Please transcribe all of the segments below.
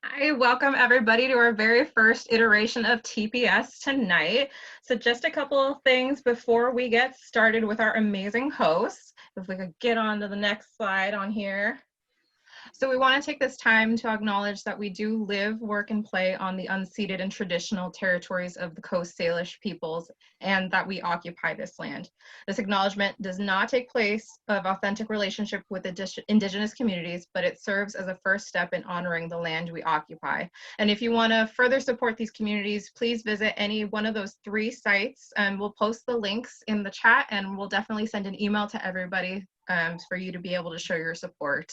I welcome everybody to our very first iteration of TPS tonight. So just a couple of things before we get started with our amazing hosts. If we could get on to the next slide on here. So we want to take this time to acknowledge that we do live, work, and play on the unceded and traditional territories of the Coast Salish peoples, and that we occupy this land. This acknowledgement does not take place of authentic relationship with Indigenous communities, but it serves as a first step in honoring the land we occupy. And if you want to further support these communities, please visit any one of those 3 sites, and we'll post the links in the chat, and we'll definitely send an email to everybody for you to be able to show your support.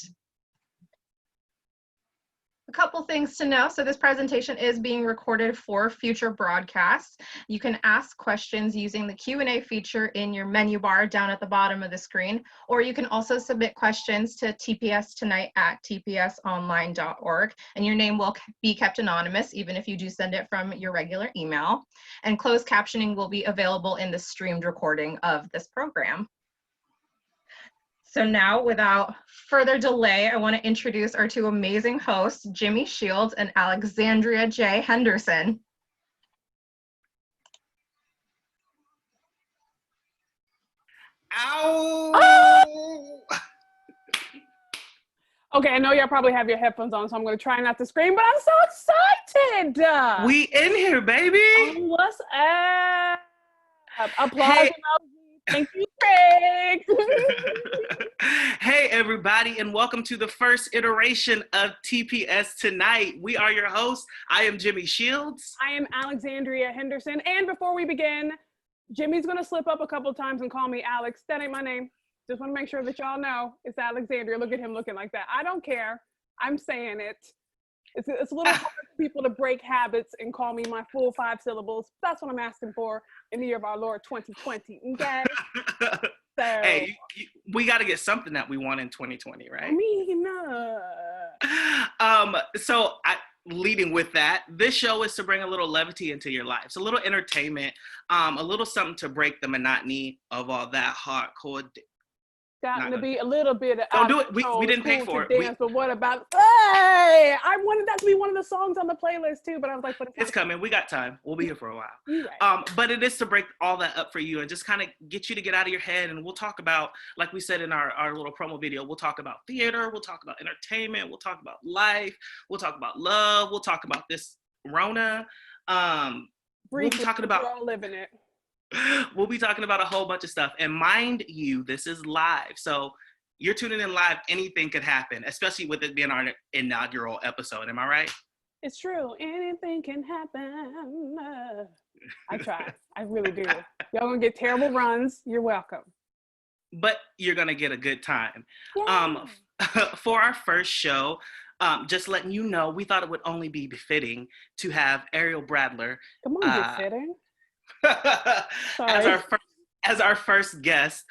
A couple things to know. So this presentation is being recorded for future broadcasts. You can ask questions using the Q&A feature in your menu bar down at the bottom of the screen, or you can also submit questions to tpstonight@tpsonline.org, and your name will be kept anonymous even if you do send it from your regular email. And closed captioning will be available in the streamed recording of this program. So now, without further delay, I want to introduce our 2 amazing hosts, Jimmy Shields and Alexandria J. Henderson. Ow! Oh! Okay, I know y'all probably have your headphones on, so I'm going to try not to scream, but I'm so excited! We in here, baby! Oh, what's up? Applause Hey. emoji. Thank you, Craig! Hey, everybody, and welcome to the first iteration of TPS Tonight. We are your hosts. I am Jimmy Shields. I am Alexandria Henderson, and before we begin, Jimmy's going to slip up a couple times and call me Alex. That ain't my name. Just want to make sure that y'all know it's Alexandria. Look at him looking like that. I don't care. I'm saying it. It's a little hard for people to break habits and call me my full 5 syllables. That's what I'm asking for in the year of our Lord 2020. Okay? So, Hey, we got to get something that we want in 2020, right? I mean, leading with that, this show is to bring a little levity into your lives, a little entertainment, a little something to break the monotony of all that hardcore. Gotten to be a little bit of don't do it. We didn't pay for it. Dance, but what about? Hey, I wanted that to be one of the songs on the playlist too, but I was like, but it's coming. We got time. We'll be here for a while. Right. But it is to break all that up for you and just kind of get you to get out of your head. And we'll talk about, like we said in our little promo video, we'll talk about theater, we'll talk about entertainment, we'll talk about life, we'll talk about love, we'll talk about this Rona. We'll be talking about. We're all living it. We'll be talking about a whole bunch of stuff. And mind you, this is live. So you're tuning in live. Anything could happen, especially with it being our inaugural episode. Am I right? It's true. Anything can happen. I try. I really do. Y'all gonna get terrible runs. You're welcome. But you're going to get a good time. Yeah. For our first show, just letting you know, we thought it would only be befitting to have Ariel Bradler Come on, befitting. as our first guest,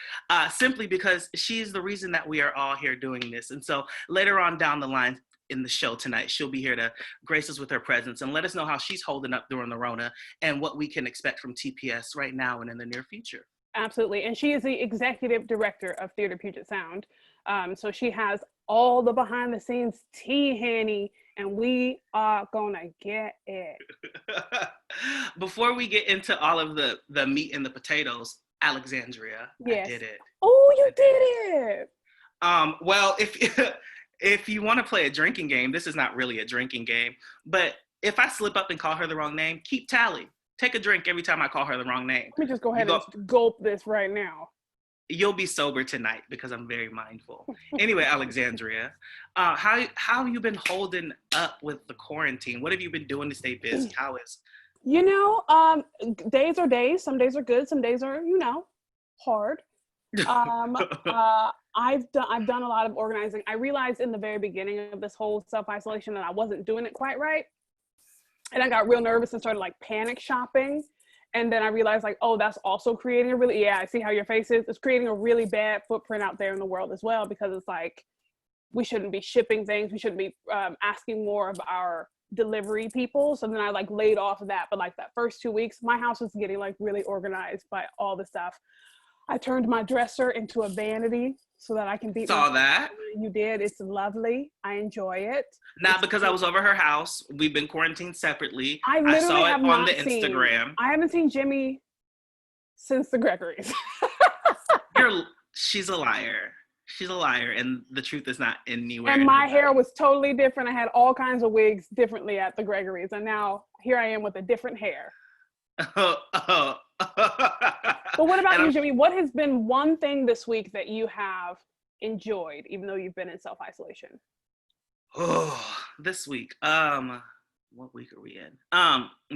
simply because she's the reason that we are all here doing this. And so later on down the line in the show tonight, she'll be here to grace us with her presence and let us know how she's holding up during the Rona and what we can expect from TPS right now and in the near future. Absolutely. And she is the executive director of Theater Puget Sound. So she has all the behind the scenes tea, Hanny, and we are gonna get it. Before we get into all of the meat and the potatoes, Alexandria, yes. I did it. Oh, you did it. Well, if you want to play a drinking game, this is not really a drinking game, but if I slip up and call her the wrong name, keep tally. Take a drink every time I call her the wrong name. Let me just go ahead and gulp this right now. You'll be sober tonight because I'm very mindful. Anyway, Alexandria, how have you been holding up with the quarantine? What have you been doing to stay busy? How is? You know, days are days. Some days are good. Some days are, hard. I've done a lot of organizing. I realized in the very beginning of this whole self-isolation that I wasn't doing it quite right. And I got real nervous and started like panic shopping. And then I realized like, oh, that's also creating I see how your face is. It's creating a really bad footprint out there in the world as well, because it's like, we shouldn't be shipping things. We shouldn't be asking more of our delivery people. So then I like laid off of that. But like that first 2 weeks, my house was getting like really organized by all the stuff. I turned my dresser into a vanity so that I can beat. Saw that. You did. It's lovely. I enjoy it. Not because I was over her house. We've been quarantined separately. I saw it on the Instagram. I haven't seen Jimmy since the Gregory's. She's a liar. She's a liar, and the truth is not anywhere. And my hair was totally different. I had all kinds of wigs differently at the Gregory's, and now here I am with a different hair. But what about you, Jimmy? What has been one thing this week that you have enjoyed, even though you've been in self-isolation? Oh, this week. What week are we in?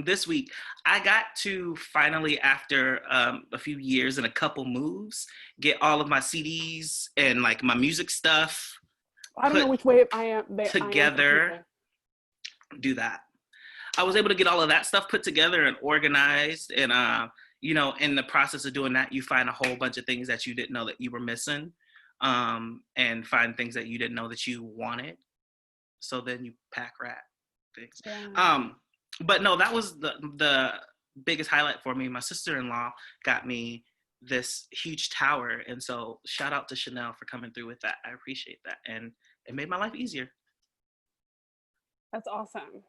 This week, I got to finally, after a few years and a couple moves, get all of my CDs and like my music stuff. I don't know which way I am. Together. Do that. I was able to get all of that stuff put together and organized, and in the process of doing that, you find a whole bunch of things that you didn't know that you were missing, and find things that you didn't know that you wanted. So then you pack rat things. Yeah. But no, that was the biggest highlight for me. My sister-in-law got me this huge tower, and so shout out to Chanel for coming through with that. I appreciate that, and it made my life easier. That's awesome.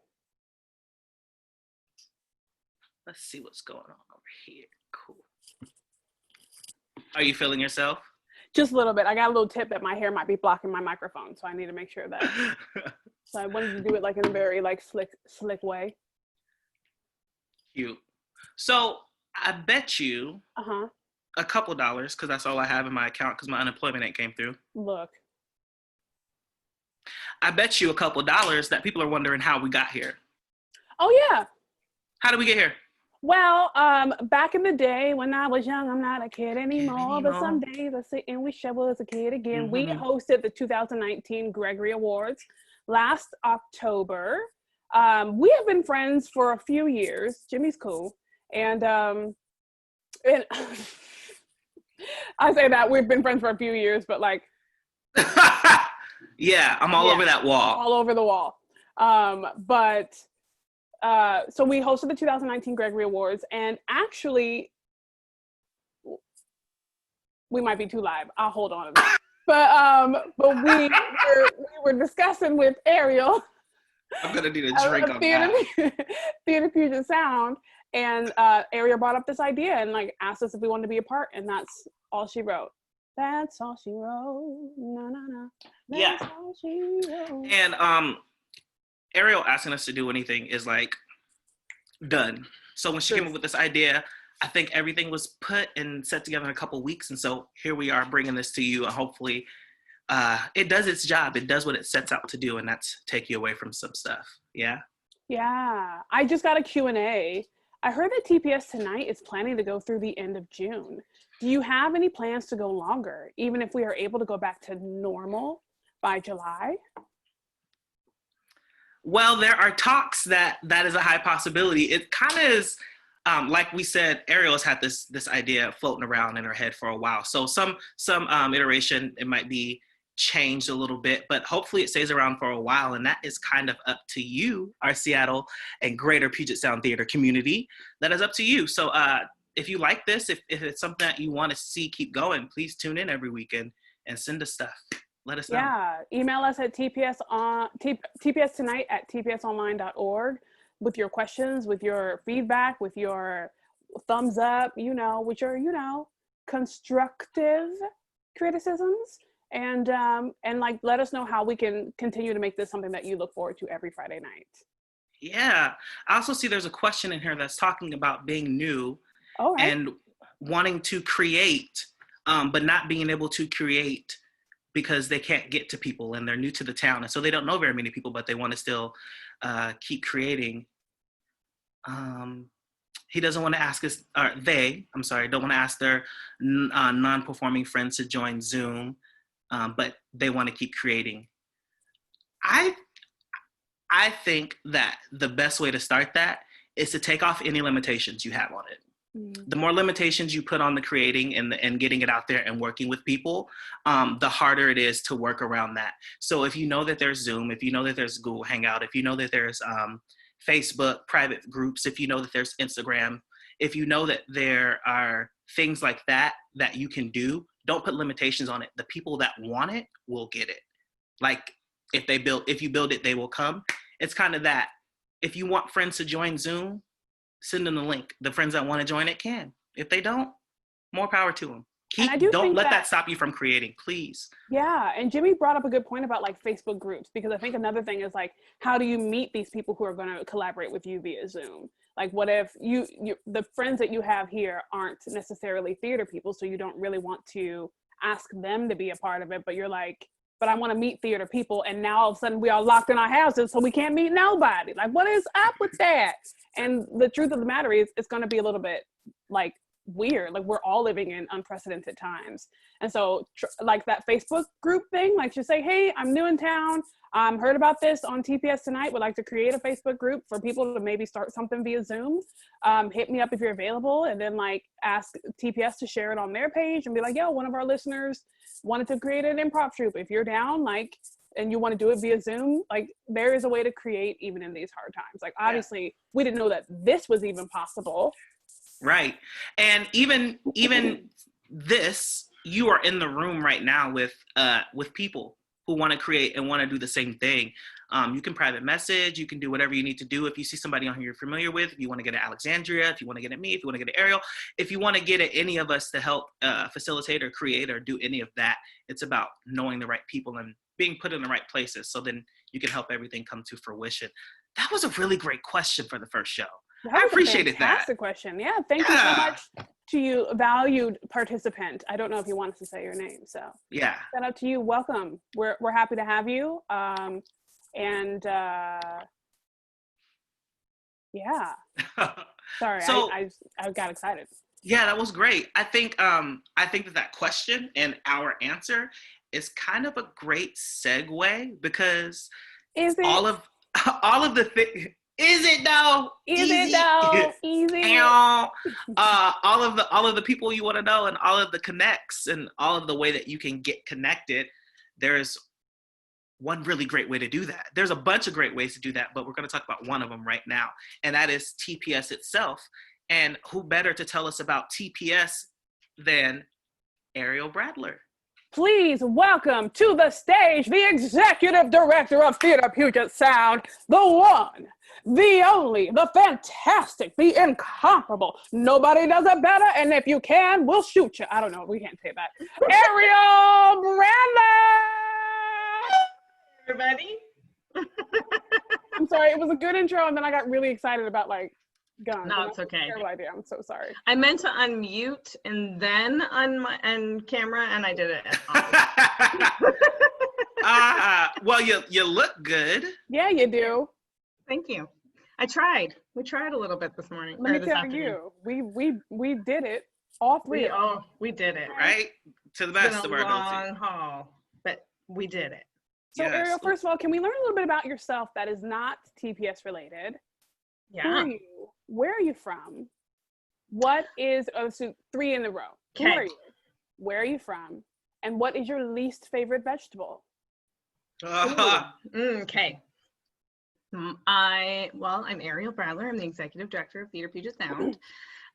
Let's see what's going on over here. Cool. Are you feeling yourself? Just a little bit. I got a little tip that my hair might be blocking my microphone, so I need to make sure that. So I wanted to do it like in a very like slick way. Cute. So I bet you a couple dollars, because that's all I have in my account because my unemployment ain't came through. Look. I bet you a couple dollars that people are wondering how we got here. Oh yeah. How did we get here? Well, back in the day when I was young, I'm not a kid anymore, but some days I sit and wish I was a kid again. Mm-hmm. We hosted the 2019 Gregory Awards last October. We have been friends for a few years. Jimmy's cool. And I say that we've been friends for a few years, but like. Yeah, I'm all over that wall. All over the wall. So we hosted the 2019 Gregory Awards, and actually, we might be too live. I'll hold on to that. But we were discussing with Ariel. I'm gonna need a drink on that. Theater Puget Sound, and Ariel brought up this idea and like asked us if we wanted to be a part, and that's all she wrote. That's all she wrote. No. That's all she wrote. And Ariel asking us to do anything is like done. So when she came up with this idea, I think everything was put and set together in a couple weeks. And so here we are bringing this to you. And hopefully it does its job. It does what it sets out to do. And that's take you away from some stuff. Yeah. Yeah, I just got a Q&A. I heard that TPS Tonight is planning to go through the end of June. Do you have any plans to go longer, even if we are able to go back to normal by July? Well, there are talks that is a high possibility. It kind of is, like we said, Ariel has had this idea floating around in her head for a while. So some iteration, it might be changed a little bit, but hopefully it stays around for a while. And that is kind of up to you, our Seattle and Greater Puget Sound theater community. That is up to you. So if you like this, if it's something that you want to see keep going, please tune in every weekend and send us stuff. Let us know. Yeah, email us at TPS Tonight at tpsonline.org with your questions, with your feedback, with your thumbs up, with your, constructive criticisms. And like, let us know how we can continue to make this something that you look forward to every Friday night. Yeah. I also see there's a question in here that's talking about being new and wanting to create, but not being able to create because they can't get to people and they're new to the town. And so they don't know very many people, but they want to still keep creating. He doesn't want to ask us, or don't want to ask their non-performing friends to join Zoom, but they want to keep creating. I think that the best way to start that is to take off any limitations you have on it. The more limitations you put on the creating and getting it out there and working with people, the harder it is to work around that. So if you know that there's Zoom, if you know that there's Google Hangout, if you know that there's Facebook private groups, if you know that there's Instagram, if you know that there are things like that you can do, don't put limitations on it. The people that want it will get it. Like if you build it, they will come. It's kind of that. If you want friends to join Zoom, send them the link. The friends that want to join it can. If they don't, more power to them. Don't let that stop you from creating, please. Yeah, and Jimmy brought up a good point about like Facebook groups, because I think another thing is like, how do you meet these people who are going to collaborate with you via Zoom? Like, what if the friends that you have here aren't necessarily theater people, so you don't really want to ask them to be a part of it, but you're like, but I want to meet theater people, and now all of a sudden we are locked in our houses, so we can't meet nobody. Like, what is up with that? And the truth of the matter is, it's going to be a little bit like weird. Like, we're all living in unprecedented times. And so like that Facebook group thing, like just say, hey, I'm new in town. Heard about this on TPS Tonight. Would like to create a Facebook group for people to maybe start something via Zoom. Hit me up if you're available. And then like ask TPS to share it on their page and be like, yo, one of our listeners wanted to create an improv troupe. If you're down, like, and you want to do it via Zoom, like there is a way to create even in these hard times. Like obviously we didn't know that this was even possible. Right. And even this, you are in the room right now with people who want to create and want to do the same thing. You can private message, you can do whatever you need to do. If you see somebody on here you're familiar with, if you want to get at Alexandria, if you want to get at me, if you want to get at Ariel, if you want to get at any of us to help facilitate or create or do any of that, it's about knowing the right people and being put in the right places. So then you can help everything come to fruition. That was a really great question for the first show. I appreciated that. Fantastic question. Yeah, thank you so much to you, valued participant. I don't know if you want us to say your name, so yeah. Shout out to you. Welcome. We're happy to have you. Yeah. Sorry, so, I got excited. Yeah, that was great. I think that question and our answer is kind of a great segue, because all of the things. Is it though? Easy. all of the people you want to know and all of the connects and all of the way that you can get connected. There's one really great way to do that. There's a bunch of great ways to do that, but we're going to talk about one of them right now, and that is TPS itself. And who better to tell us about TPS than Ariel Bradler? Please welcome to the stage the Executive Director of Theater Puget Sound, the one, the only, the fantastic, the incomparable. Nobody does it better, and if you can, we'll shoot you. I don't know, we can't say that. Ariel Bradler! Everybody. I'm sorry, it was a good intro, and then I got really excited about like guns. No, and it's that's a okay. terrible idea. I'm so sorry. I meant to unmute and then on camera, and I did it. Opposite. Well, you look good. Yeah, you do. Thank you. I tried. We tried a little bit this morning. Let me this tell afternoon. you, we did it. All three. We did it. Right? To the It's been best a of our ability. long haul, but we did it. So Yes. Ariel, first of all, can we learn a little bit about yourself that is not TPS related? Who Yeah. are you? Where are you from? What is so 3 in a row? Who Okay. are you? Where are you from? And what is your least favorite vegetable? Okay. I'm Ariel Bradler. I'm the executive director of Theater Puget Sound.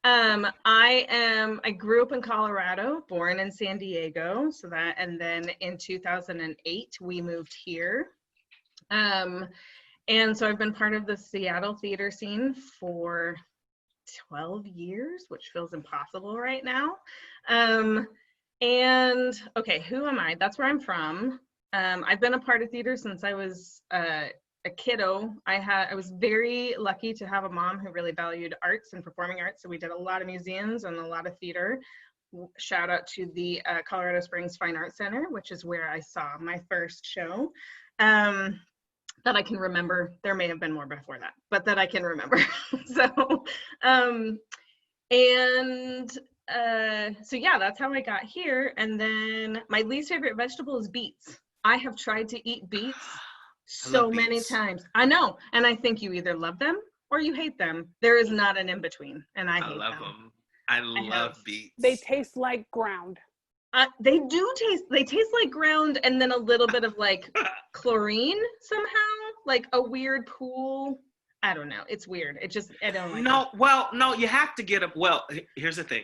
I grew up in Colorado, born in San Diego. And then in 2008, we moved here. And so I've been part of the Seattle theater scene for 12 years, which feels impossible right now. And okay, who am I? That's where I'm from. I've been a part of theater since I was a kiddo. I was very lucky to have a mom who really valued arts and performing arts. So we did a lot of museums and a lot of theater. Shout out to the Colorado Springs Fine Arts Center, which is where I saw my first show. That I can remember. There may have been more before that, but that I can remember. So yeah, that's how I got here. And then my least favorite vegetable is beets. I have tried to eat beets so many times. I know. And I think you either love them or you hate them. There is not an in between. And I hate love them. I love beets. They taste like ground. They taste like ground, and then a little bit of like chlorine somehow, like a weird pool. I don't know. It's weird. I don't like it. No, you have to get them. Well, here's the thing.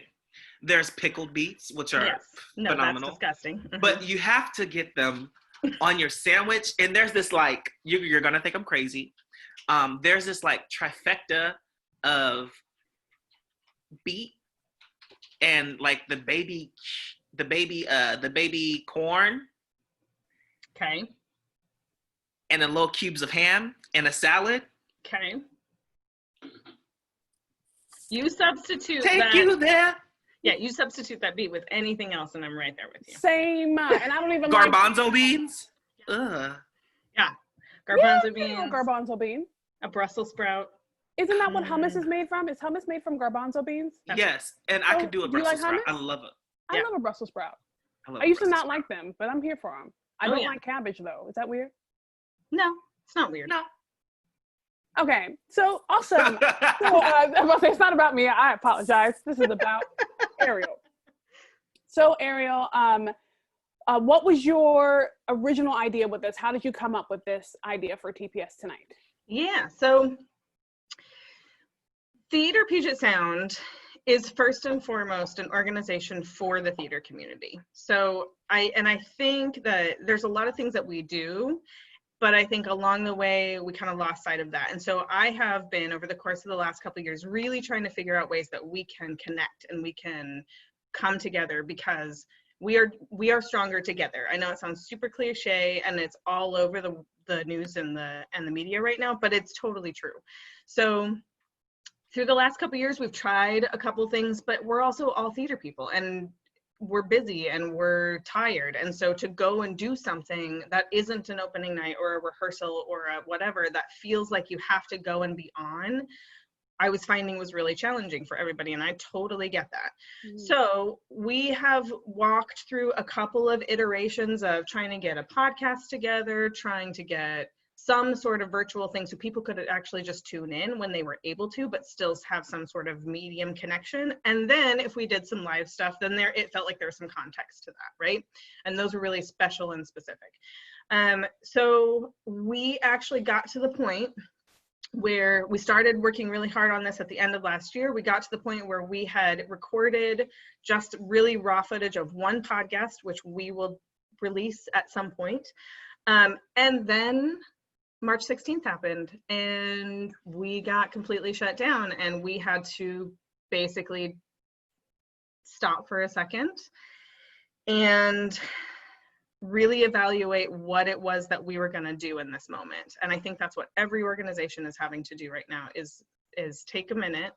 There's pickled beets, which are phenomenal. That's disgusting. But you have to get them on your sandwich. And there's this like, you're going to think I'm crazy. There's this like trifecta of beet and like the baby corn. Okay. And then little cubes of ham and a salad. Okay. You substitute Take you there. Yeah, you substitute that beet with anything else and I'm right there with you. Same. And I don't even garbanzo beans. Ugh. Yeah. Garbanzo beans. Garbanzo bean. A Brussels sprout. Isn't that what hummus is made from? Is hummus made from garbanzo beans? Yes. And I could do a Brussels sprout. I love it. I love a Brussels sprout. I used to not like them, but I'm here for them. I don't like cabbage though. Is that weird? No, it's not weird. No. Okay, so awesome. It's not about me. I apologize. This is about Ariel. So Ariel, what was your original idea with this? How did you come up with this idea for TPS Tonight? Yeah, so Theater Puget Sound is first and foremost an organization for the theater community. So I think that there's a lot of things that we do, but I think along the way we kind of lost sight of that. And so I have been over the course of the last couple of years really trying to figure out ways that we can connect and we can come together because we are stronger together. I know it sounds super cliche and it's all over the news and the media right now, but it's totally true. So through the last couple of years, we've tried a couple things, but we're also all theater people and we're busy and we're tired. And so to go and do something that isn't an opening night or a rehearsal or a whatever that feels like you have to go and be on, I was finding was really challenging for everybody. And I totally get that. Mm-hmm. So we have walked through a couple of iterations of trying to get a podcast together, trying to get some sort of virtual thing so people could actually just tune in when they were able to, but still have some sort of medium connection. And then if we did some live stuff, then it felt like there was some context to that, right? And those were really special and specific. So we actually got to the point where we started working really hard on this at the end of last year. We got to the point where we had recorded just really raw footage of one podcast, which we will release at some point. And then March 16th happened and we got completely shut down and we had to basically stop for a second and really evaluate what it was that we were going to do in this moment. And I think that's what every organization is having to do right now is is take a minute,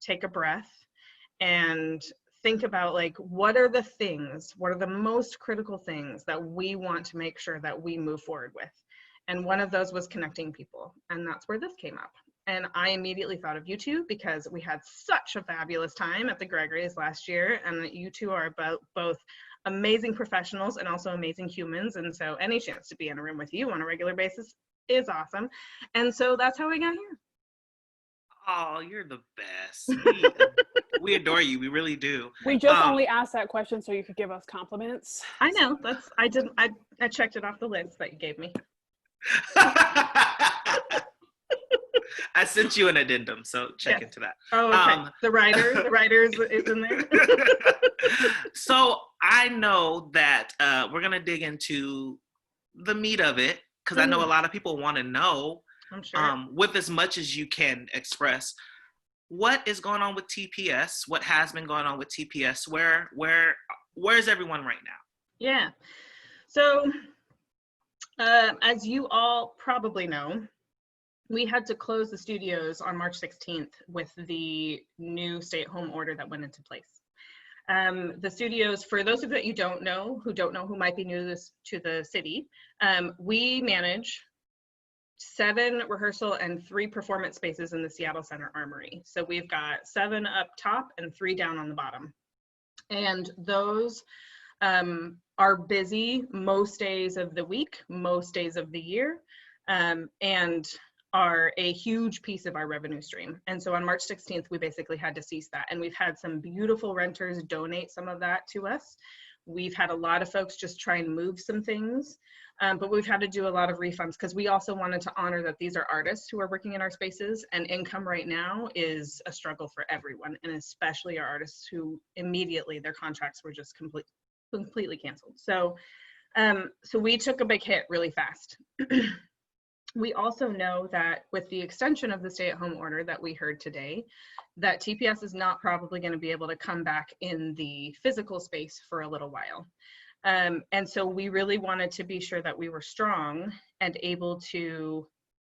take a breath, and think about like, what are the most critical things that we want to make sure that we move forward with? And one of those was connecting people. And that's where this came up. And I immediately thought of you two because we had such a fabulous time at the Gregory's last year. And you two are both amazing professionals and also amazing humans. And so any chance to be in a room with you on a regular basis is awesome. And so that's how we got here. Oh, you're the best. We adore you. We really do. We just only asked that question so you could give us compliments. I know. I checked it off the list that you gave me. I sent you an addendum, so check into that. Oh, okay. The writers is in there. So I know that we're gonna dig into the meat of it because I know a lot of people want to know. I'm sure. With as much as you can express, what is going on with TPS? What has been going on with TPS? Where's everyone right now? Yeah. So, as you all probably know, we had to close the studios on March 16th with the new stay-at-home order that went into place. The studios, for those of you who might be new to the city, we manage 7 rehearsal and 3 performance spaces in the Seattle Center Armory. So we've got 7 up top and 3 down on the bottom. And those are busy most days of the week, most days of the year, and are a huge piece of our revenue stream. And so on March 16th, we basically had to cease that. And we've had some beautiful renters donate some of that to us. We've had a lot of folks just try and move some things, but we've had to do a lot of refunds because we also wanted to honor that these are artists who are working in our spaces, and income right now is a struggle for everyone, and especially our artists who immediately their contracts were just completely canceled. So, so we took a big hit really fast. We also know that with the extension of the stay-at-home order that we heard today, that TPS is not probably going to be able to come back in the physical space for a little while. And so we really wanted to be sure that we were strong and able to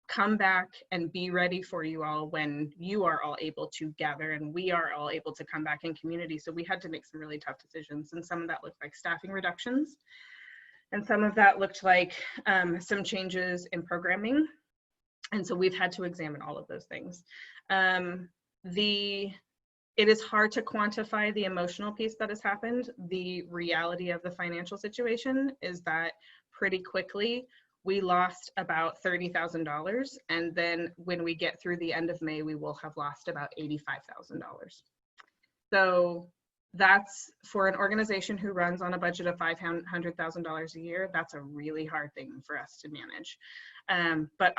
come back and be ready for you all when you are all able to gather and we are all able to come back in community. So we had to make some really tough decisions, and some of that looked like staffing reductions. And some of that looked like some changes in programming. And so we've had to examine all of those things. It is hard to quantify the emotional piece that has happened. The reality of the financial situation is that pretty quickly, we lost about $30,000. And then when we get through the end of May, we will have lost about $85,000. So that's, for an organization who runs on a budget of $500,000 a year, that's a really hard thing for us to manage. But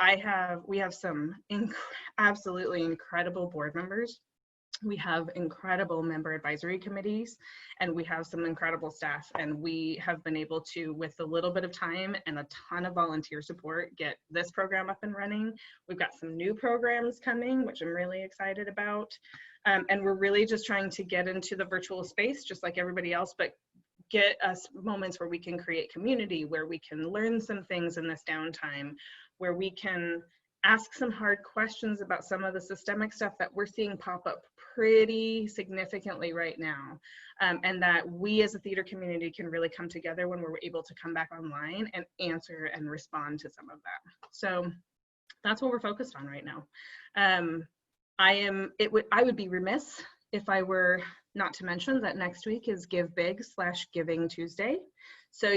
we have some absolutely incredible board members. We have incredible member advisory committees, and we have some incredible staff, and we have been able to, with a little bit of time and a ton of volunteer support, get this program up and running. We've got some new programs coming, which I'm really excited about. And we're really just trying to get into the virtual space, just like everybody else, but get us moments where we can create community, where we can learn some things in this downtime, where we can ask some hard questions about some of the systemic stuff that we're seeing pop up pretty significantly right now. And that we as a theater community can really come together when we're able to come back online and answer and respond to some of that. So that's what we're focused on right now. I would be remiss if I were not to mention that next week is Give Big / Giving Tuesday. So,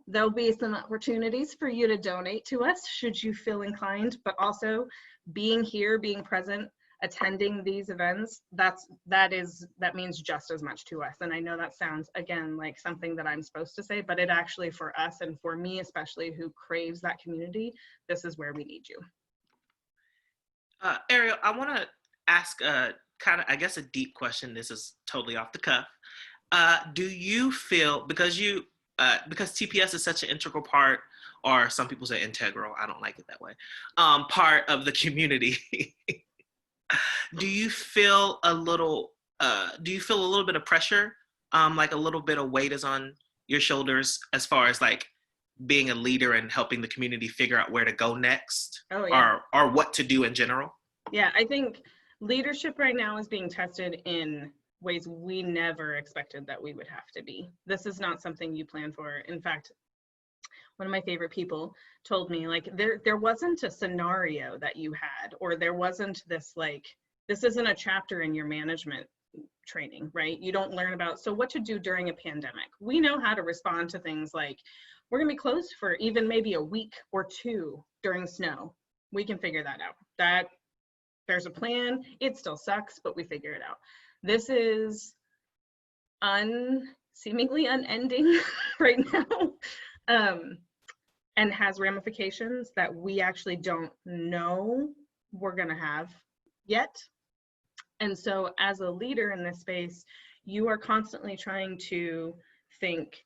there'll be some opportunities for you to donate to us should you feel inclined, but also being here, being present, attending these events, that means just as much to us. And I know that sounds, again, like something that I'm supposed to say, but it actually, for us and for me especially, who craves that community, this is where we need you. Ariel, I want to ask kind of, I guess, a deep question. This is totally off the cuff. Do you feel, because TPS is such an integral part, or some people say integral, I don't like it that way, part of the community, do you feel a little bit of pressure, like a little bit of weight is on your shoulders as far as like being a leader and helping the community figure out where to go next? Oh, yeah. or what to do in general? Yeah, I think leadership right now is being tested in ways we never expected that we would have to be. This is not something you plan for. In fact, one of my favorite people told me, like, there wasn't a scenario that you had, or there wasn't this, like, this isn't a chapter in your management training, right? You don't learn about, so what to do during a pandemic. We know how to respond to things like, we're gonna be closed for even maybe a week or two during snow. We can figure that out. That there's a plan. It still sucks, but we figure it out. This is seemingly unending right now, and has ramifications that we actually don't know we're gonna have yet. And so as a leader in this space, you are constantly trying to think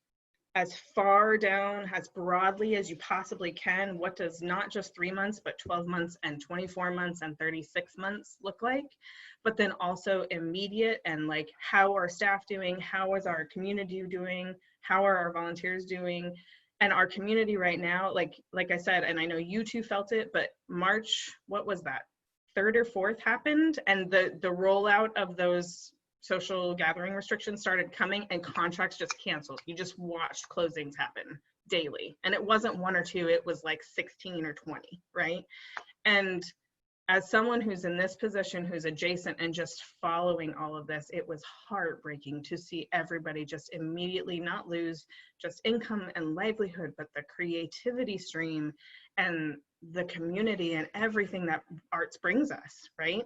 as far down, as broadly as you possibly can. What does not just 3 months, but 12 months and 24 months and 36 months look like? But then also immediate, and like, how are staff doing? How is our community doing? How are our volunteers doing? And our community right now, like I said, and I know you two felt it, but March, what was that? 3rd or 4th happened, and the rollout of those social gathering restrictions started coming, and contracts just canceled. You just watched closings happen daily, and it wasn't 1 or 2, it was like 16 or 20, right? And as someone who's in this position, who's adjacent and just following all of this, it was heartbreaking to see everybody just immediately not lose just income and livelihood, but the creativity stream and the community and everything that arts brings us, right?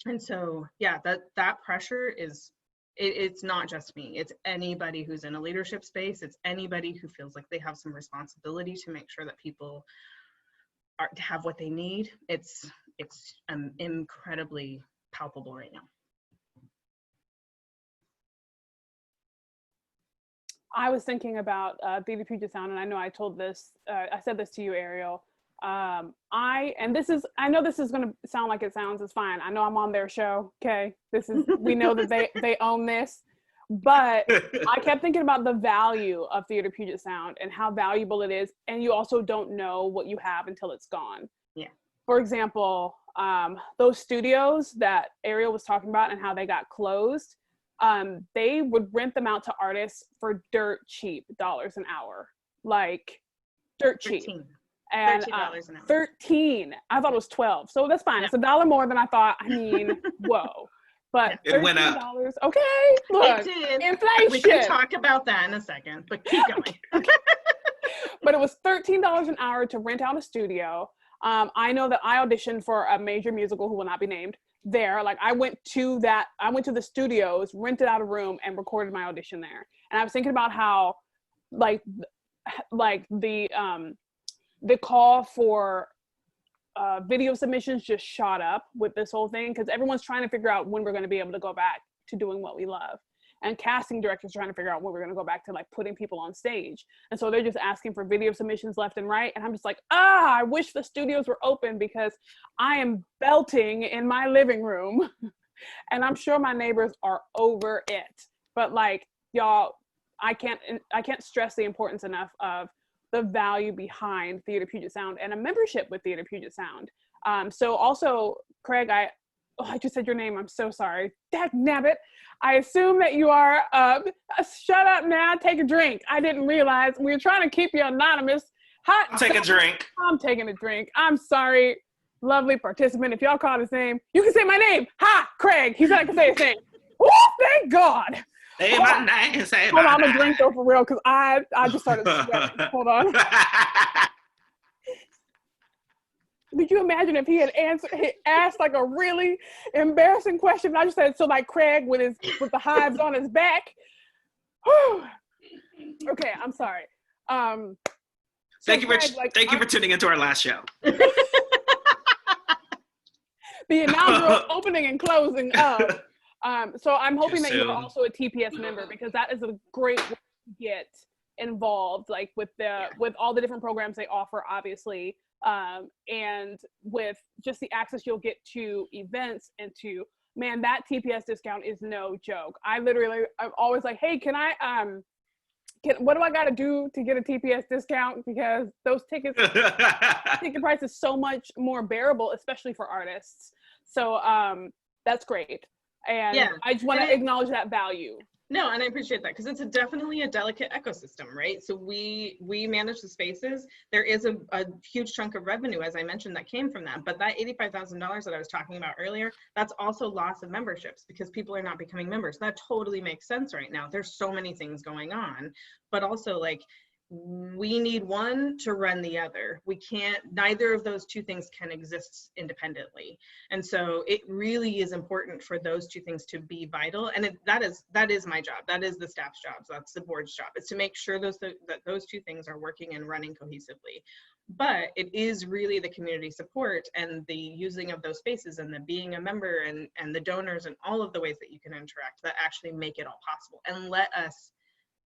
And so, yeah, that pressure is, it's not just me, it's anybody who's in a leadership space, it's anybody who feels like they have some responsibility to make sure that people have what they need. It's incredibly palpable right now. I was thinking about Theater Puget Sound, and I know I said this to you, Ariel. I know this is gonna sound like it sounds, it's fine. I know I'm on their show, okay? We know that they own this, but I kept thinking about the value of Theater Puget Sound and how valuable it is, and you also don't know what you have until it's gone. Yeah. For example, those studios that Ariel was talking about and how they got closed, they would rent them out to artists for dirt cheap dollars an hour, like dirt cheap. 13. And $13 an hour. 13. I thought it was 12. So that's fine. Yeah. It's $1 more than I thought. I mean, whoa. But It went up. $13. Okay. Look, It did. inflation. We can talk about that in a second, but keep going. But it was $13 an hour to rent out a studio. I know that I auditioned for a major musical who will not be named there. Like, I went to the studios, rented out a room, and recorded my audition there. And I was thinking about how like the call for video submissions just shot up with this whole thing, because everyone's trying to figure out when we're going to be able to go back to doing what we love, and casting directors trying to figure out when we're going to go back to like putting people on stage. And so they're just asking for video submissions left and right, and I'm just like, I wish the studios were open, because I am belting in my living room and I'm sure my neighbors are over it. But like, y'all, I can't stress the importance enough of the value behind Theater Puget Sound and a membership with Theater Puget Sound. So also, Craig, I just said your name. I'm so sorry. Dagnabbit. I assume that you are, shut up now, take a drink. I didn't realize we were trying to keep you anonymous. Take a drink. I'm taking a drink. I'm sorry, lovely participant. If y'all call his name, you can say my name. Ha, Craig. He said I can say his name. Woo, thank God. Say my name, say Hold my on, I'm name. gonna drink though for real, because I just started sweating. Hold on. Could you imagine if he had asked like a really embarrassing question? I just said, so like Craig with the hives on his back. Okay, I'm sorry. Thank you for tuning into our last show. The inaugural opening and closing of. So I'm hoping that you're also a TPS member, because that is a great way to get involved, like with all the different programs they offer, obviously, and with just the access you'll get to events and to, man, that TPS discount is no joke. I'm always like, hey, can I, what do I got to do to get a TPS discount? Because those ticket price is so much more bearable, especially for artists. So that's great. And Yeah. I just want And to acknowledge that value. No, and I appreciate that because it's definitely a delicate ecosystem, right? So we manage the spaces. There is a huge chunk of revenue, as I mentioned, that came from that. But that $85,000 that I was talking about earlier, that's also loss of memberships because people are not becoming members. That totally makes sense right now. There's so many things going on, but also like we need one to run the other. We can't, neither of those two things can exist independently. And so it really is important for those two things to be vital. And that is my job. That is the staff's job. That's the board's job. It's to make sure that those two things are working and running cohesively. But it is really the community support and the using of those spaces and the being a member and the donors and all of the ways that you can interact that actually make it all possible and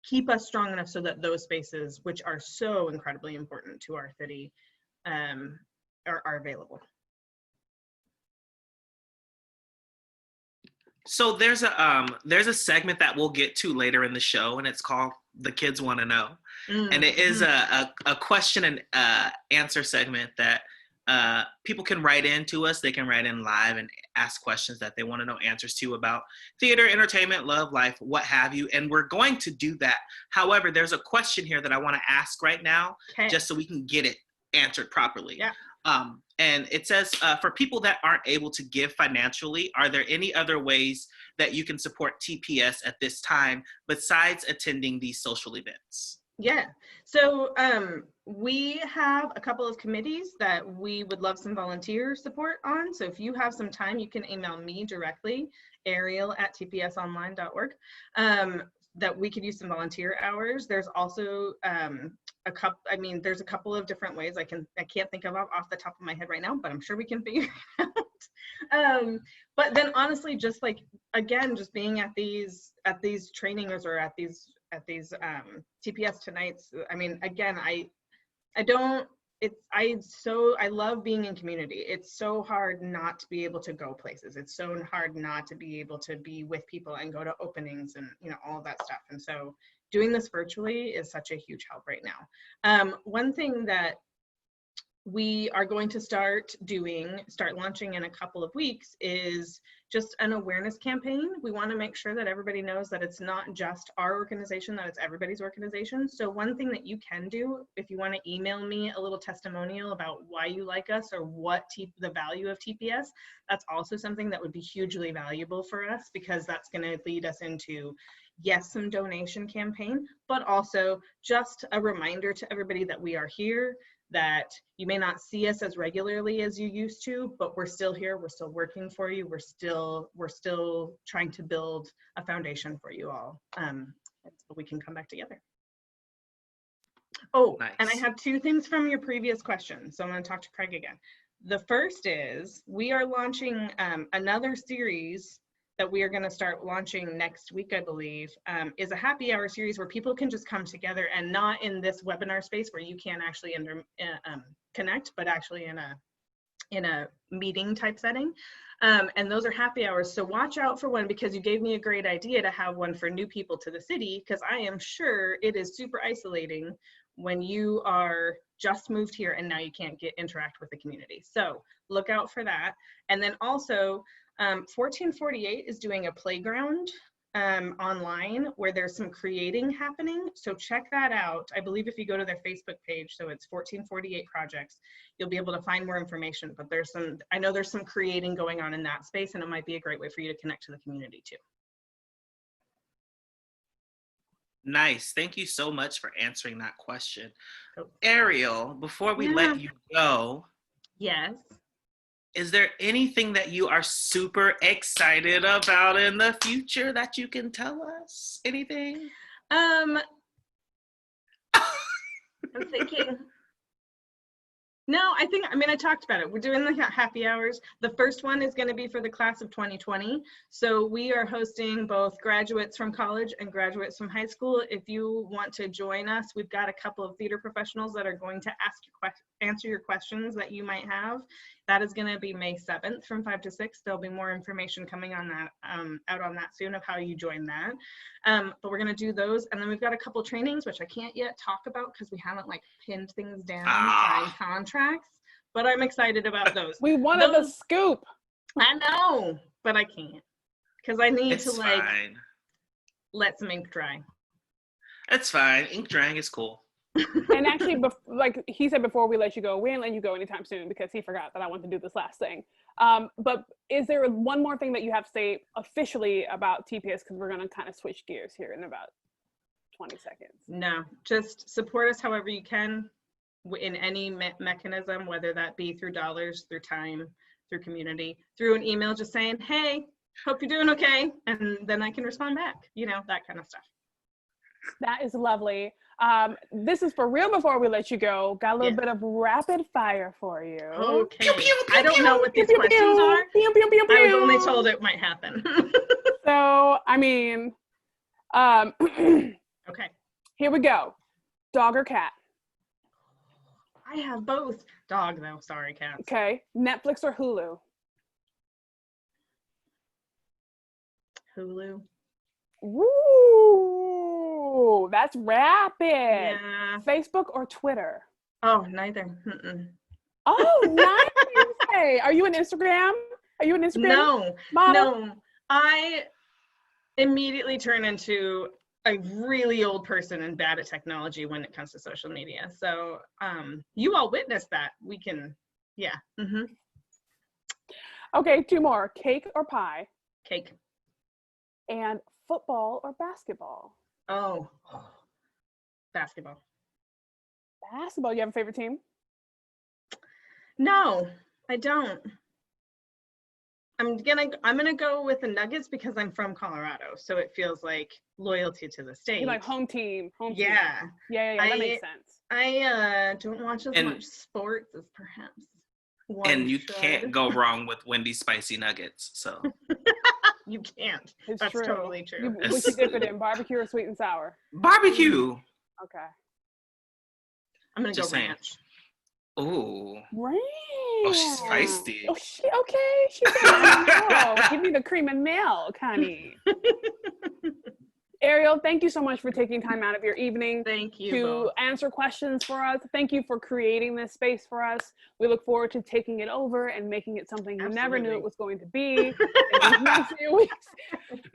keep us strong enough so that those spaces, which are so incredibly important to our city, are available. So there's a segment that we'll get to later in the show, and it's called The Kids Want to Know. And it is a question and answer segment that people can write in to us. They can write in live and ask questions that they want to know answers to about theater, entertainment, love, life, what have you. And we're going to do that. However, there's a question here that I want to ask right now, just so we can get it answered properly. Yeah. And it says, for people that aren't able to give financially, are there any other ways that you can support TPS at this time besides attending these social events? Yeah, so we have a couple of committees that we would love some volunteer support on. So if you have some time, you can email me directly, ariel@tpsonline.org, that we could use some volunteer hours. There's also there's a couple of different ways I can't think of off the top of my head right now, but I'm sure we can figure it out. But then honestly, just like, again, just being at these trainings or at these TPS Tonights. I mean, again, I love being in community. It's so hard not to be able to go places. It's so hard not to be able to be with people and go to openings and, all of that stuff. And so doing this virtually is such a huge help right now. One thing that we are going to start launching in a couple of weeks is just an awareness campaign. We want to make sure that everybody knows that it's not just our organization, that it's everybody's organization. So one thing that you can do, if you want to email me a little testimonial about why you like us or what the value of TPS, that's also something that would be hugely valuable for us, because that's going to lead us into, yes, some donation campaign, but also just a reminder to everybody that we are here, that you may not see us as regularly as you used to, but we're still here. We're still working for you. We're still trying to build a foundation for you all, so we can come back together. Oh, nice. And I have two things from your previous question. So I'm going to talk to Craig again. The first is we are launching another series that we are going to start launching next week, I believe, is a happy hour series where people can just come together, and not in this webinar space where you can't actually connect, but actually in a meeting type setting. And those are happy hours. So watch out for one, because you gave me a great idea to have one for new people to the city, because I am sure it is super isolating when you are just moved here and now you can't interact with the community. So look out for that. And then also, 1448 is doing a playground online where there's some creating happening. So check that out. I believe if you go to their Facebook page, so it's 1448 Projects, you'll be able to find more information. But I know there's some creating going on in that space, and it might be a great way for you to connect to the community too. Nice. Thank you so much for answering that question. Oh. Ariel, before we let you go. Yes. Is there anything that you are super excited about in the future that you can tell us? Anything? I'm thinking. No, I talked about it. We're doing the happy hours. The first one is going to be for the class of 2020. So we are hosting both graduates from college and graduates from high school. If you want to join us, we've got a couple of theater professionals that are going to answer your questions that you might have. That is going to be May 7th from 5 to 6. There'll be more information coming on that, out on that soon, of how you join that. But we're going to do those. And then we've got a couple trainings, which I can't yet talk about because we haven't pinned things down, signed contracts, but I'm excited about those. We wanted the scoop. I know. but I can't because I need It's to like fine. let some ink dry. It's fine. Ink drying is cool. And actually, like he said before we let you go, we ain't letting you go anytime soon because he forgot that I want to do this last thing. But is there one more thing that you have to say officially about TPS? Because we're going to kind of switch gears here in about 20 seconds. No, just support us however you can in any mechanism, whether that be through dollars, through time, through community, through an email just saying, hey, hope you're doing okay. And then I can respond back, you know, that kind of stuff. That is lovely. This is for real before we let you go. Got a little bit of rapid fire for you. Okay. Pew, pew, pew, I don't know what Pew, these pew, questions pew. are. Pew, pew, pew, I was only pew. told it might happen. So, I mean, Okay. here we go. Dog or cat? I have both. Dog though, sorry, cats. Okay. Netflix or Hulu? Hulu. Woo! That's rapid. Yeah. Facebook or Twitter? Oh, neither. Mm-mm. Oh, nice. Are you an Instagram? Are you an Instagram No, model? no. I immediately turn into a really old person and bad at technology when it comes to social media. So you all witnessed that. We can, yeah. Mm-hmm. Okay, two more. Cake or pie? Cake. And football or basketball? Oh, basketball. Basketball. You have a favorite team? No, I don't. I'm gonna go with the Nuggets because I'm from Colorado, so it feels like loyalty to the state. You like home team. Home team. Yeah. Yeah. That makes sense. I don't watch as And- much sports as perhaps one And you should. can't go wrong with Wendy's spicy nuggets. So You can't. It's That's true. totally true. What you dip it in? Barbecue or sweet and sour? barbecue. Okay. I'm gonna Just go saying. ranch. Ooh. Ranch. Oh, she's feisty. Oh, okay. She said, I know. Give me the cream and milk, honey. Ariel, thank you so much for taking time out of your evening Thank you to both. answer questions for us. Thank you for creating this space for us. We look forward to taking it over and making it something you never knew Absolutely. it was going to be. In these next few weeks,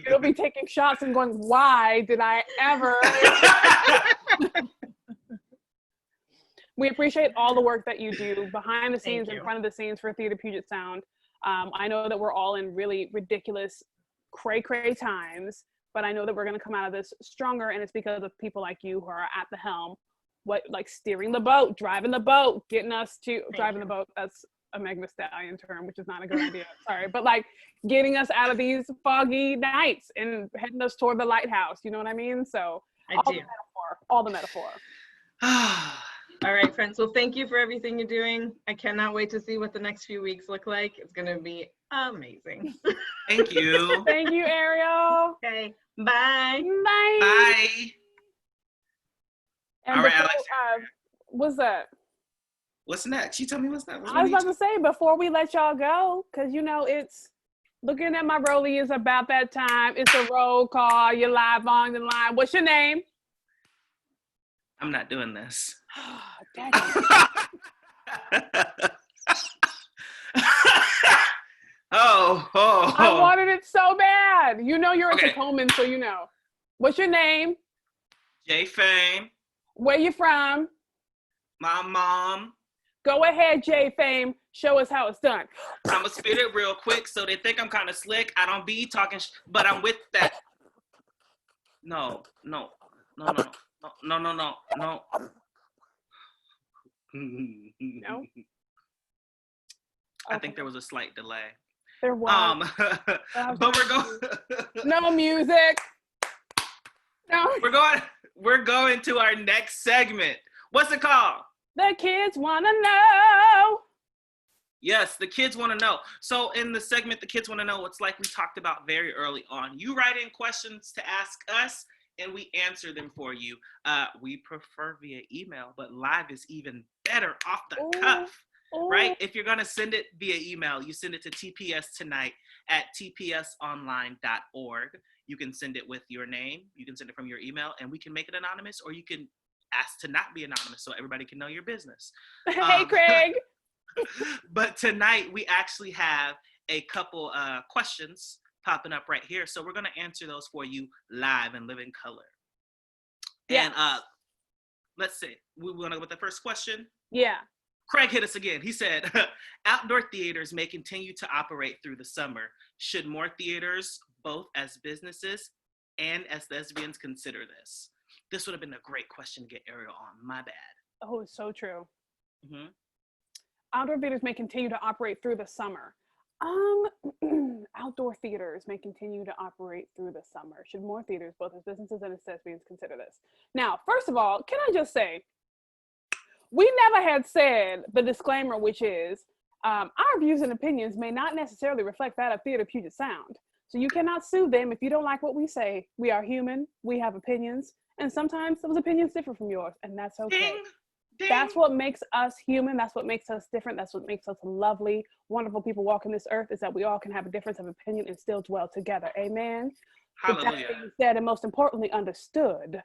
you'll be taking shots and going, why did I ever? We appreciate all the work that you do behind the scenes, in you. front of the scenes for Theater Puget Sound. I know that we're all in really ridiculous, cray-cray times, but I know that we're going to come out of this stronger, and it's because of people like you who are at the helm, like steering the boat, driving the boat, getting us to driving the boat. That's a Meg Thee Stallion term, which is not a good idea. Sorry, but like getting us out of these foggy nights and heading us toward the lighthouse. You know what I mean? So all the metaphor. All right, friends. Well, thank you for everything you're doing. I cannot wait to see what the next few weeks look like. It's going to be amazing. Thank you. Thank you, Ariel. Okay. Bye. Bye. Bye. And All right, before, Alex. what's that? What's next? You tell me what's next. I was about to say, before we let y'all go, because you know it's looking at my rollie is about that time. It's a roll call. You're live on the line. What's your name? I'm not doing this. Daddy. I wanted it so bad. You know you're a Tacoman, so you know. What's your name? J Fame. Where you from? My mom. Go ahead, J Fame. Show us how it's done. I'm gonna spit it real quick so they think I'm kind of slick. I don't be talking, but I'm with that. No. No. I think there was a slight delay. There was. But we're going. No music. No. We're going to our next segment. What's it called? The kids wanna know. Yes, the kids want to know. So in the segment, the kids want to know, it's like we talked about very early on. You write in questions to ask us, and we answer them for you. We prefer via email, but live is even better off the cuff, right? If you're going to send it via email, you send it to tpstonight@tpsonline.org. You can send it with your name. You can send it from your email, and we can make it anonymous, or you can ask to not be anonymous so everybody can know your business. Hey, Craig. But tonight we actually have a couple questions popping up right here. So we're going to answer those for you live and live in color. Yeah. And let's see. We want to go with the first question. Yeah. Craig hit us again. He said, outdoor theaters may continue to operate through the summer. Should more theaters, both as businesses and as lesbians, consider this? This would have been a great question to get Ariel on. My bad. Oh, it's so true. Mm-hmm. Outdoor theaters may continue to operate through the summer. Outdoor theaters may continue to operate through the summer. Should more theaters, both as businesses and as lesbians, consider this? Now, first of all, can I just say, we never had said the disclaimer, which is our views and opinions may not necessarily reflect that of Theater Puget Sound. So you cannot sue them if you don't like what we say. We are human. We have opinions. And sometimes those opinions differ from yours, and that's okay. Ding, ding. That's what makes us human. That's what makes us different. That's what makes us lovely, wonderful people walking this earth, is that we all can have a difference of opinion and still dwell together. Amen. With that Hallelujah. being said, and most importantly, understood.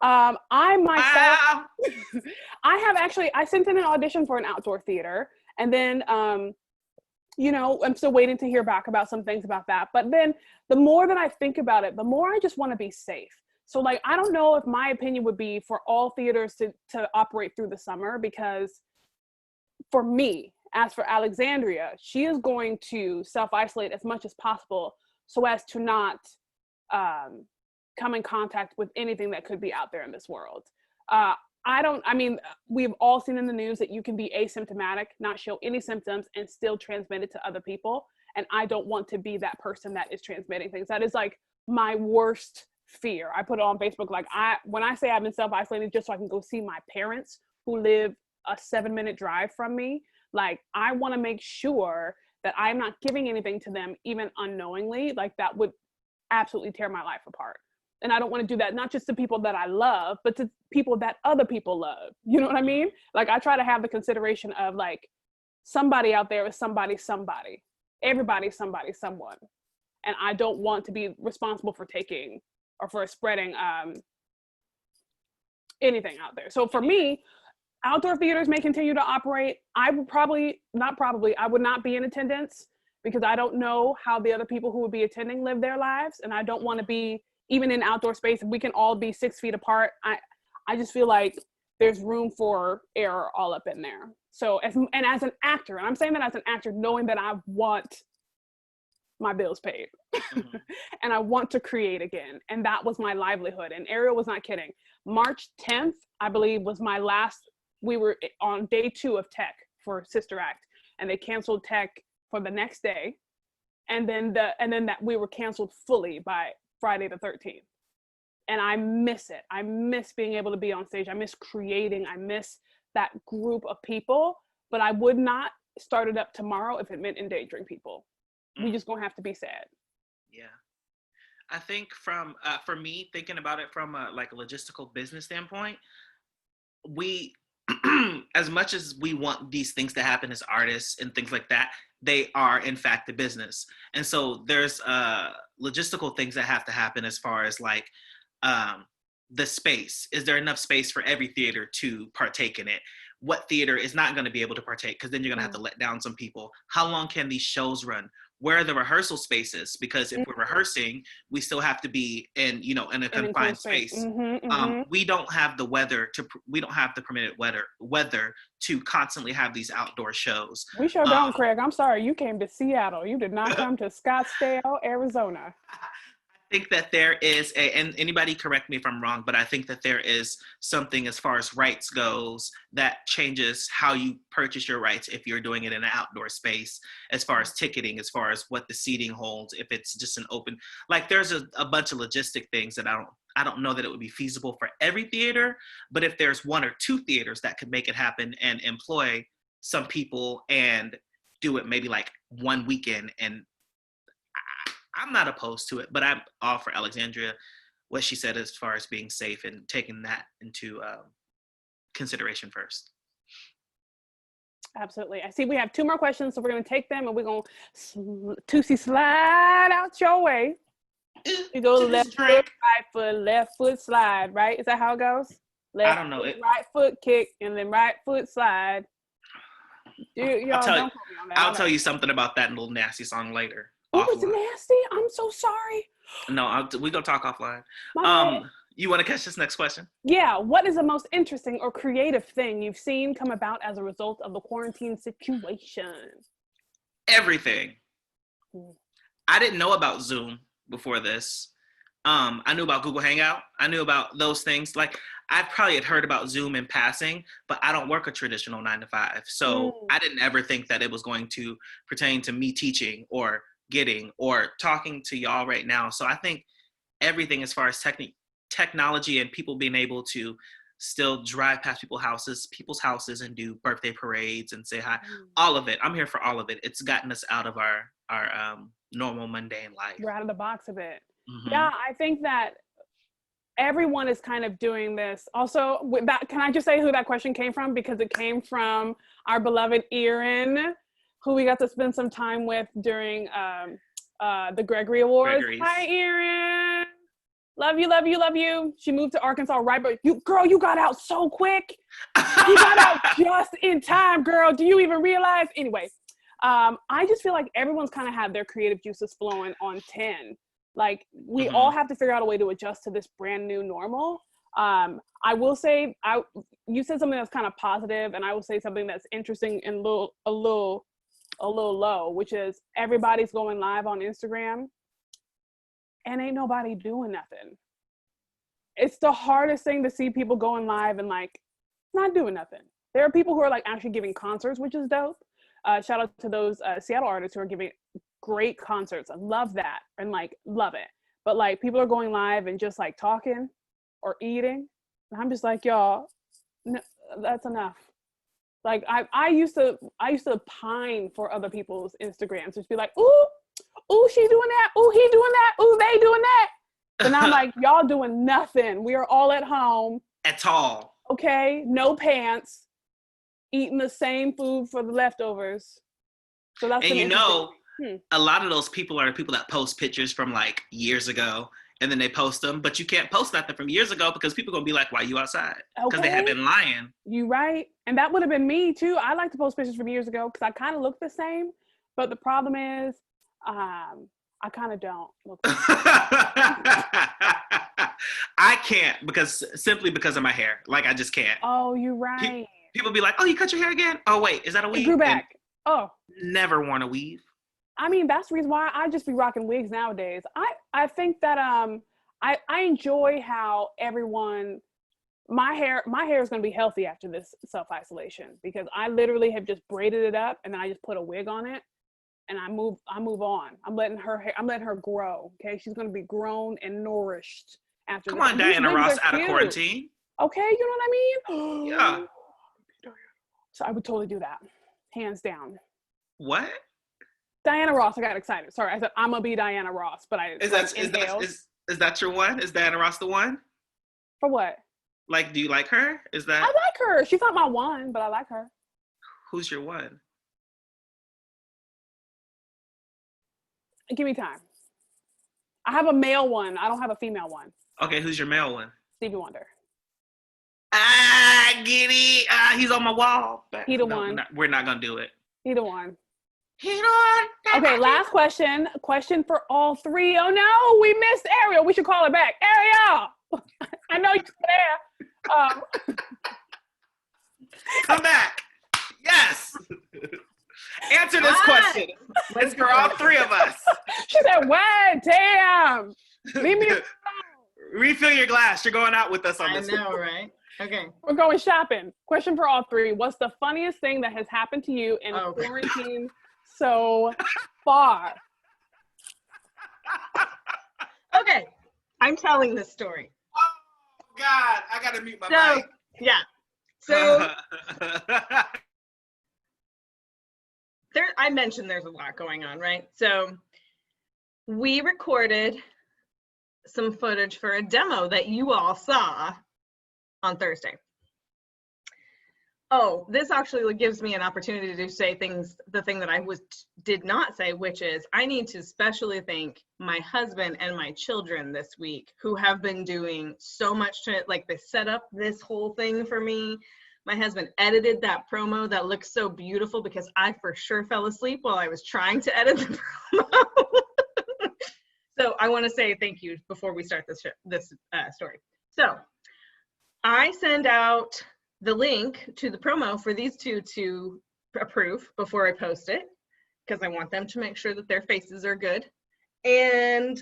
I myself, Wow. I sent in an audition for an outdoor theater, and then, you know, I'm still waiting to hear back about some things about that. But then the more that I think about it, the more I just want to be safe. So like, I don't know if my opinion would be for all theaters to operate through the summer, because for me, as for Alexandria, she is going to self-isolate as much as possible so as to not come in contact with anything that could be out there in this world. We've all seen in the news that you can be asymptomatic, not show any symptoms, and still transmit it to other people. And I don't want to be that person that is transmitting things. That is like my worst fear. I put it on Facebook, like when I say I've been self-isolating just so I can go see my parents who live a 7-minute drive from me, like I want to make sure that I'm not giving anything to them, even unknowingly. Like that would absolutely tear my life apart. And I don't want to do that, not just to people that I love, but to people that other people love. You know what I mean? Like I try to have the consideration of like, somebody out there is somebody. Everybody's somebody, someone. And I don't want to be responsible for taking or for spreading anything out there. So for me, outdoor theaters may continue to operate. I would I would not be in attendance, because I don't know how the other people who would be attending live their lives. And I don't want to be, even in outdoor space, if we can all be 6 feet apart, I just feel like there's room for error all up in there. So as an actor, and I'm saying that as an actor, knowing that I want my bills paid Mm-hmm. and I want to create again. And that was my livelihood. And Ariel was not kidding. March 10th, I believe, was my last, we were on day 2 of tech for Sister Act, and they canceled tech for the next day. And then that we were canceled fully by Friday the 13th. And I miss it. I miss being able to be on stage. I miss creating. I miss that group of people, but I would not start it up tomorrow if it meant endangering people. We just gonna have to be sad. Yeah. I think from, for me, thinking about it from a logistical business standpoint, we, as much as we want these things to happen as artists and things like that, they are in fact a business. And so there's logistical things that have to happen as far as like the space. Is there enough space for every theater to partake in it? What theater is not going to be able to partake? Because then you're going to have to let down some people. How long can these shows run? Where are the rehearsal spaces? Because if we're rehearsing, we still have to be in a confined space. We don't have the we don't have the permitted weather to constantly have these outdoor shows. We sure don't, Craig. I'm sorry, you came to Seattle. You did not come to Scottsdale, Arizona. I think that there is and anybody correct me if I'm wrong, but I think that there is something as far as rights goes that changes how you purchase your rights if you're doing it in an outdoor space, as far as ticketing, as far as what the seating holds, if it's just an open, like there's a bunch of logistic things that I don't know that it would be feasible for every theater, but if there's 1 or 2 theaters that could make it happen and employ some people and do it maybe like one weekend, and I'm not opposed to it, but I'm all for Alexandria, what she said as far as being safe and taking that into consideration first. Absolutely. I see we have 2 more questions, so we're going to take them and we're going to Tootsie slide out your way. You go left foot, right foot, left foot slide, right? Is that how it goes? Left I don't know. Foot, right foot kick, and then right foot slide. Y'all I'll tell you. don't quote me on that. I'll tell you something about that little nasty song later. Oh, it's Offline. nasty. I'm so sorry. No, we gonna talk offline. My bad. You want to catch this next question? Yeah, what is the most interesting or creative thing you've seen come about as a result of the quarantine situation? Everything. Mm. I didn't know about Zoom before this. I knew about Google Hangout. I knew about those things. Like, I probably had heard about Zoom in passing, but I don't work a traditional 9 to 5. So I didn't ever think that it was going to pertain to me teaching or getting or talking to y'all right now. So I think everything as far as technology and people being able to still drive past people's houses and do birthday parades and say hi, all of it. I'm here for all of it. It's gotten us out of our normal mundane life. We're out of the box a bit. Mm-hmm. Yeah, I think that everyone is kind of doing this. Also, with that, can I just say who that question came from? Because it came from our beloved Erin, who we got to spend some time with during the Gregory Awards. Gregory's. Hi, Erin. Love you, love you, love you. She moved to Arkansas, right? But you got out so quick. You got out just in time, girl. Do you even realize? Anyway, I just feel like everyone's kind of had their creative juices flowing on 10. Like, we all have to figure out a way to adjust to this brand new normal. I will say, you said something that's kind of positive, and I will say something that's interesting and a little low, which is everybody's going live on Instagram, and ain't nobody doing nothing. It's the hardest thing to see people going live and like not doing nothing. There are people who are like actually giving concerts, which is dope. Shout out to those Seattle artists who are giving great concerts. I love that and like love it. But like people are going live and just like talking or eating. And I'm just like, y'all, no, that's enough. Like I used to pine for other people's Instagrams. Just be like, ooh, she doing that. Ooh, he doing that. Ooh, they doing that. And I'm like, y'all doing nothing. We are all at home. At all. Okay, no pants, eating the same food for the leftovers. So that's and you know, a lot of those people are the people that post pictures from like years ago, and then they post them, but you can't post nothing from years ago because people gonna be like, why you outside? Because they have been lying. You right. And that would have been me too. I like to post pictures from years ago because I kind of look the same, but the problem is I kind of don't look the same. I can't simply because of my hair. Like, I just can't. Oh, you're right. People be like, oh, you cut your hair again? Oh, wait, is that a weave? It grew back. Oh. Never worn a weave. I mean, that's the reason why I just be rocking wigs nowadays. I think that I enjoy how everyone, my hair is going to be healthy after this self-isolation because I literally have just braided it up and then I just put a wig on it and I move on. I'm letting her grow. Okay, she's going to be grown and nourished after. Come on, Diana Ross out of quarantine. Okay, you know what I mean? Yeah. So I would totally do that, hands down. What? Diana Ross, I got excited. Sorry, I said I'm gonna be Diana Ross, but is that your one? Is Diana Ross the one? For what? Like, do you like her? Is that? I like her. She's not my one, but I like her. Who's your one? Give me time. I have a male one. I don't have a female one. Okay, who's your male one? Stevie Wonder. Get it. He's on my wall. He the one. We're not gonna do it. He the one. He the one. Okay, last question. Question for all three. Oh no, we missed Ariel. We should call her back. Ariel, I know you're there. Come back. Yes. Answer this question. It's for all three of us. She said, "What? Damn. Leave me alone." Refill your glass. You're going out with us on this. I know, right? Okay. We're going shopping. Question for all three. What's the funniest thing that has happened to you in quarantine so far? Okay. I'm telling this story. Oh, God. I got to mute my mic. Yeah. So I mentioned there's a lot going on, right? So we recorded some footage for a demo that you all saw on Thursday. Oh, this actually gives me an opportunity to say the thing that I did not say, which is I need to especially thank my husband and my children this week who have been doing so much to, like, they set up this whole thing for me. My husband edited that promo that looks so beautiful because I for sure fell asleep while I was trying to edit the promo. So I want to say thank you before we start this story. So I send out the link to the promo for these two to approve before I post it, because I want them to make sure that their faces are good. And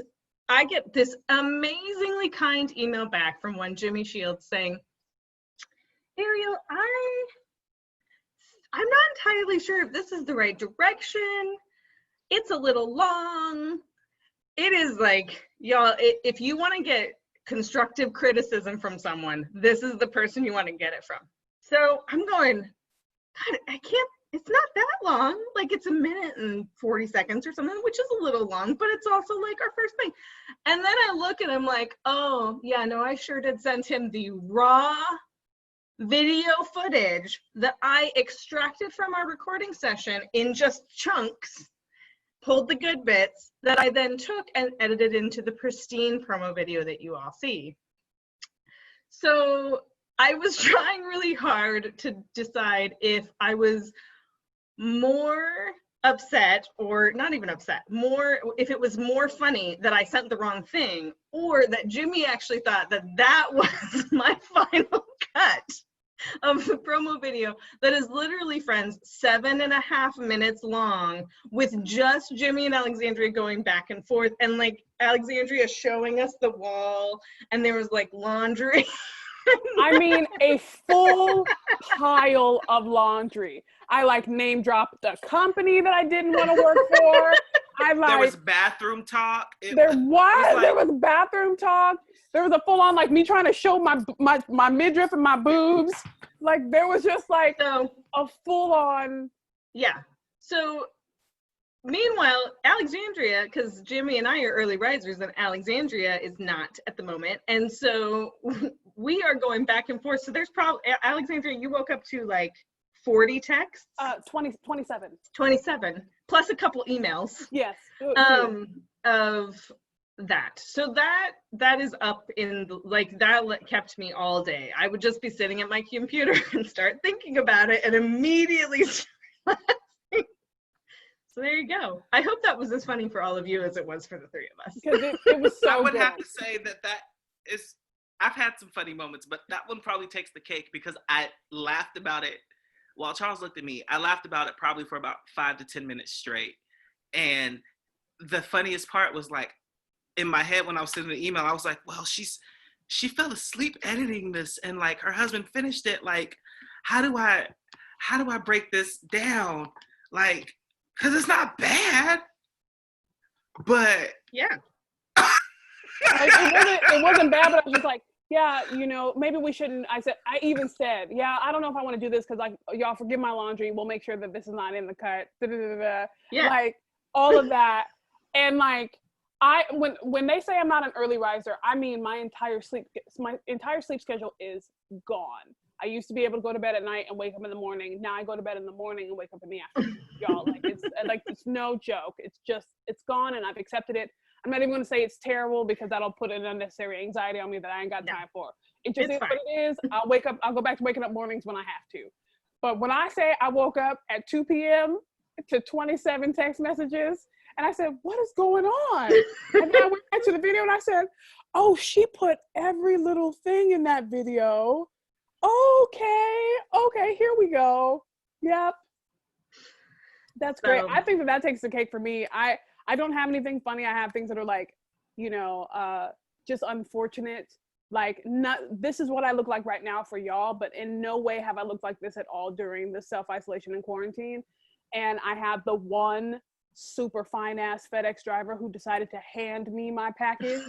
I get this amazingly kind email back from one Jimmy Shields saying, Ariel, I'm not entirely sure if this is the right direction. It's a little long. It is like, y'all, if you want to get constructive criticism from someone, this is the person you want to get it from. So I'm going, God, I can't, it's not that long. Like, it's 1 minute and 40 seconds or something, which is a little long, but it's also like our first thing. And then I look and I'm like, oh, yeah, no, I sure did send him the raw video footage that I extracted from our recording session in just chunks, pulled the good bits that I then took and edited into the pristine promo video that you all see. So I was trying really hard to decide if I was more upset, or not even upset, if it was more funny that I sent the wrong thing, or that Jimmy actually thought that that was my final cut of the promo video that is literally, friends, 7.5 minutes long, with just Jimmy and Alexandria going back and forth, and like Alexandria showing us the wall, and there was like laundry. I mean, a full pile of laundry. I like name dropped the company that I didn't want to work for. There was bathroom talk. There was bathroom talk. There was a full on like me trying to show my midriff and my boobs. Like there was just like a full on. Yeah. So meanwhile, Alexandria, because Jimmy and I are early risers and Alexandria is not at the moment. And so we are going back and forth. So there's probably, Alexandria, you woke up to like 40 texts? 27. 27, plus a couple emails. Yes. Of that. So that is up in the, like, that kept me all day. I would just be sitting at my computer and start thinking about it and immediately start laughing. So there you go. I hope that was as funny for all of you as it was for the three of us. Because it was so I would good. have to say that is, I've had some funny moments, but that one probably takes the cake because I laughed about it while Charles looked at me. I laughed about it probably for about 5 to 10 minutes straight. And the funniest part was like, in my head when I was sending the email, I was like, well, she fell asleep editing this and like her husband finished it. Like, how do I break this down? Like, cause it's not bad, but yeah. It wasn't bad, but I was just like, yeah, maybe we shouldn't. I even said, yeah, I don't know if I want to do this because like, y'all forgive my laundry. We'll make sure that this is not in the cut. Yeah. Like all of that. And like, when they say I'm not an early riser, I mean my entire sleep schedule is gone. I used to be able to go to bed at night and wake up in the morning. Now I go to bed in the morning and wake up in the afternoon. Y'all, it's no joke. It's gone, and I've accepted it. I'm not even going to say it's terrible because that'll put an unnecessary anxiety on me that I ain't got time for. It just is what it is. I'll go back to waking up mornings when I have to. But when I say I woke up at 2 p.m. to 27 text messages, and I said, what is going on? And then I went back to the video and I said, oh, she put every little thing in that video. Okay, here we go. Yep. That's great. I think that takes the cake for me. I don't have anything funny. I have things that are like, just unfortunate. Like, this is what I look like right now for y'all, but in no way have I looked like this at all during the self-isolation and quarantine. And I have the one super fine ass FedEx driver who decided to hand me my package.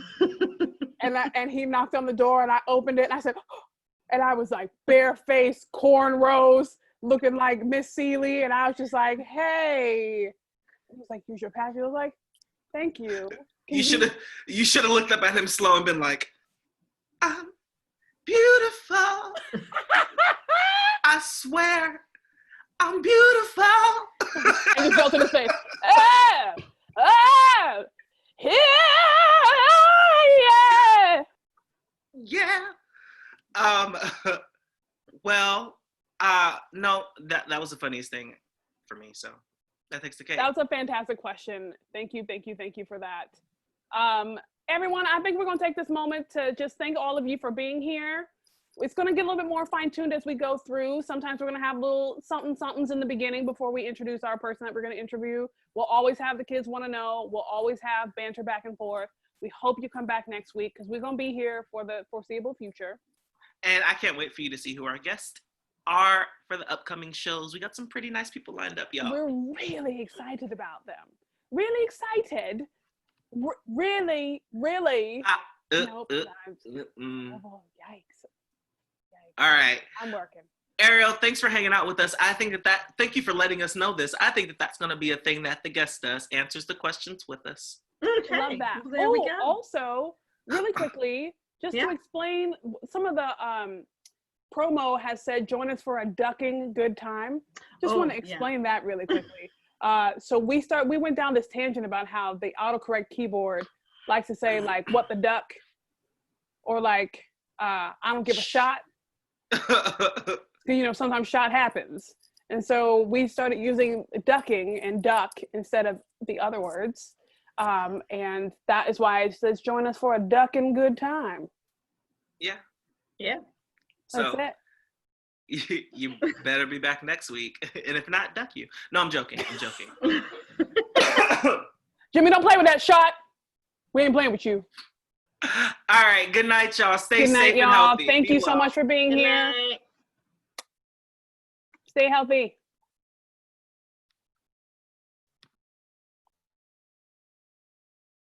and he knocked on the door and I opened it and I said, oh, and I was like barefaced, cornrows, looking like Miss Seeley. And I was just like, hey. He was like, here's your package. I was like, thank you. You should have looked up at him slow and been like, I'm beautiful. I swear, I'm beautiful. And just fell to the face. Yeah. Yeah. Well, No, that was the funniest thing for me. So that takes the cake. That was a fantastic question. Thank you for that. Everyone, I think we're going to take this moment to just thank all of you for being here. It's going to get a little bit more fine-tuned as we go through. Sometimes we're going to have little somethings in the beginning before we introduce our person that we're going to interview. We'll always have the kids want to know. We'll always have banter back and forth. We hope you come back next week because we're going to be here for the foreseeable future. And I can't wait for you to see who our guests are for the upcoming shows. We got some pretty nice people lined up, y'all. We're really excited about them. Really excited. Really. Nope. Oh, yikes. All right. I'm working. Ariel, thanks for hanging out with us. I think thank you for letting us know this. I think that's going to be a thing that the guest does, answers the questions with us. Okay. Love that. Well, there we go. Also, really quickly, just to explain, some of the promo has said, join us for a ducking good time. Just want to explain that really quickly. So we went down this tangent about how the autocorrect keyboard likes to say like, what the duck, or like, I don't give a shot. You know, sometimes shot happens. And so we started using ducking and duck instead of the other words. And that is why it says, join us for a ducking good time. Yeah. That's So it. you better be back next week. And if not, duck you. No, I'm joking. Jimmy, don't play with that shot. We ain't playing with you. All right. Good night, y'all. Stay Good night, safe and y'all. healthy. Thank Be you so well. much for being Good here. night. Stay healthy.